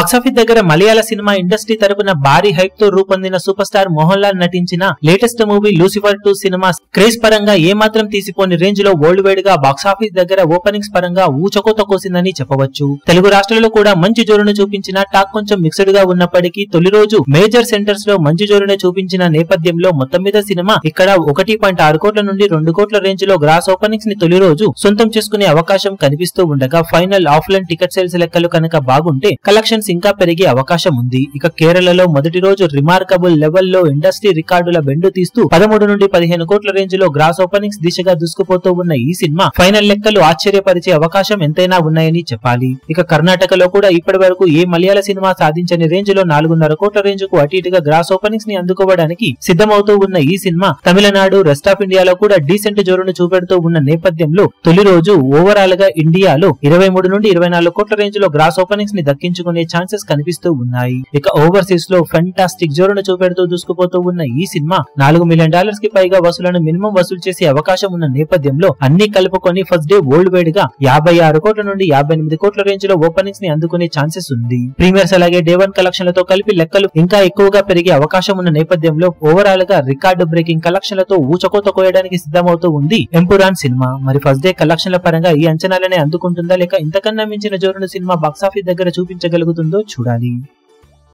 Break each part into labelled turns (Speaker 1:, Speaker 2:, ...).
Speaker 1: Box office దగ్గర మలయాళ cinema industry తరపున భారీ హైప్ తో రూపొందిన సూపర్ స్టార్ మోహన్ లాల్ నటించిన latest movie Lucifer 2 cinema craze పరంగా ఏమాత్రం తీసిపోని రేంజ్ లో వరల్డ్ వైడ్ గా బాక్సాఫీస్ దగ్గర ఓపెనింగ్స్ పరంగా ఊచకోత కోసిందని చెప్పవచ్చు. తెలుగు రాష్ట్రాల్లో కూడా మంచి జోరును చూపించిన టాక్ కొంచెం మిక్స్డ్ గా ఉన్నప్పటికీ తొలి రోజు మేజర్ సెంటర్స్ లో మంచి జోరును చూపించిన నేపథ్యంలో మొత్తం మీద సినిమా ఇక్కడ 1.6 కోట్ల నుండి 2 కోట్ల రేంజ్ లో గ్రాస్ ఓపెనింగ్స్ ని తొలి రోజు సొంతం చేసుకునే అవకాశం కనిపిస్తూ ఉండగా ఫైనల్ ఆఫ్లైన్ టికెట్ సేల్స్ లెక్కలు కనుక బాగుంటే కలెక్షన్స్ ఇంకా పెరిగే అవకాశం ఉంది. ఇక కేరళలో మొదటి రోజు రిమార్కబుల్ లెవెల్లో ఇండస్ట్రీ రికార్డుల బెండు తీస్తూ 13 నుండి 15 కోట్ల రేంజ్ లో గ్రాస్ ఓపెనింగ్స్ దిశగా దూసుకుపోతూ ఉన్న ఈ సినిమా ఫైనల్ లెక్కలు ఆశ్చర్యపరిచే అవకాశం ఎంతైనా ఉన్నాయని చెప్పాలి. ఇక కర్ణాటకలో కూడా ఇప్పటి వరకు ఏ మలయాళ సినిమా సాధించని రేంజ్ లో 4.5 కోట్ల రేంజ్ కు అటు ఇటుగా గ్రాస్ ఓపెనింగ్స్ ని అందుకోవడానికి సిద్ధమవుతూ ఉన్న ఈ సినిమా తమిళనాడు రెస్ట్ ఆఫ్ ఇండియాలో కూడా డీసెంట్ జోరును చూపెడుతూ ఉన్న నేపథ్యంలో తొలి రోజు ఓవరాల్ గా ఇండియాలో 23 నుండి 24 కోట్ల రేంజ్ లో గ్రాస్ ఓపెనింగ్స్ ని దక్కించుకునే ఛాన్సెస్ కనిపిస్తూ ఉన్నాయి. ఇక ఓవర్సీస్ లో ఫెంటాస్టిక్ జోరును చూపెడుతూ దూసుకుపోతూ ఉన్న ఈ సినిమా $4 మిలియన్ కి పైగా వసూలను మినిమం వసూలు చేసే అవకాశం ఉన్న నేపథ్యంలో అన్ని కలుపుకొని ఫస్ట్ డే వరల్డ్ వైడ్ గా 56 కోట్ల నుండి 58 కోట్ల రేంజ్ లో ఓపెనింగ్స్ ని అందుకునే ఛాన్సెస్ ఉంది. ప్రీమియర్స్ అలాగే డే 1 కలెక్షన్లతో కలిపి లెక్కలు ఇంకా ఎక్కువగా పెరిగే అవకాశం ఉన్న నేపథ్యంలో ఓవరాల్ గా రికార్డు బ్రేకింగ్ కలెక్షన్లతో ఊచకోత కోయడానికి సిద్ధమవుతూ ఉంది ఎంపురాన్ సినిమా. మరి ఫస్ట్ డే కలెక్షన్ల పరంగా ఈ అంచనాలనే అందుకుంటుందా లేక ఇంతకన్నా మించిన జోరును సినిమా బాక్సాఫీస్ దగ్గర చూపించగలుగుతుందో చూడాలి.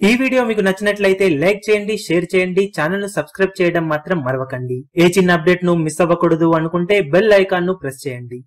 Speaker 1: ఈ వీడియో మీకు నచ్చినట్లయితే లైక్ చేయండి, షేర్ చేయండి, ఛానల్ ను సబ్స్క్రైబ్ చేయడం మాత్రం మరవకండి. ఏ చిన్న అప్డేట్ ను మిస్ అవ్వకూడదు అనుకుంటే బెల్ ఐకాన్ ను ప్రెస్ చేయండి.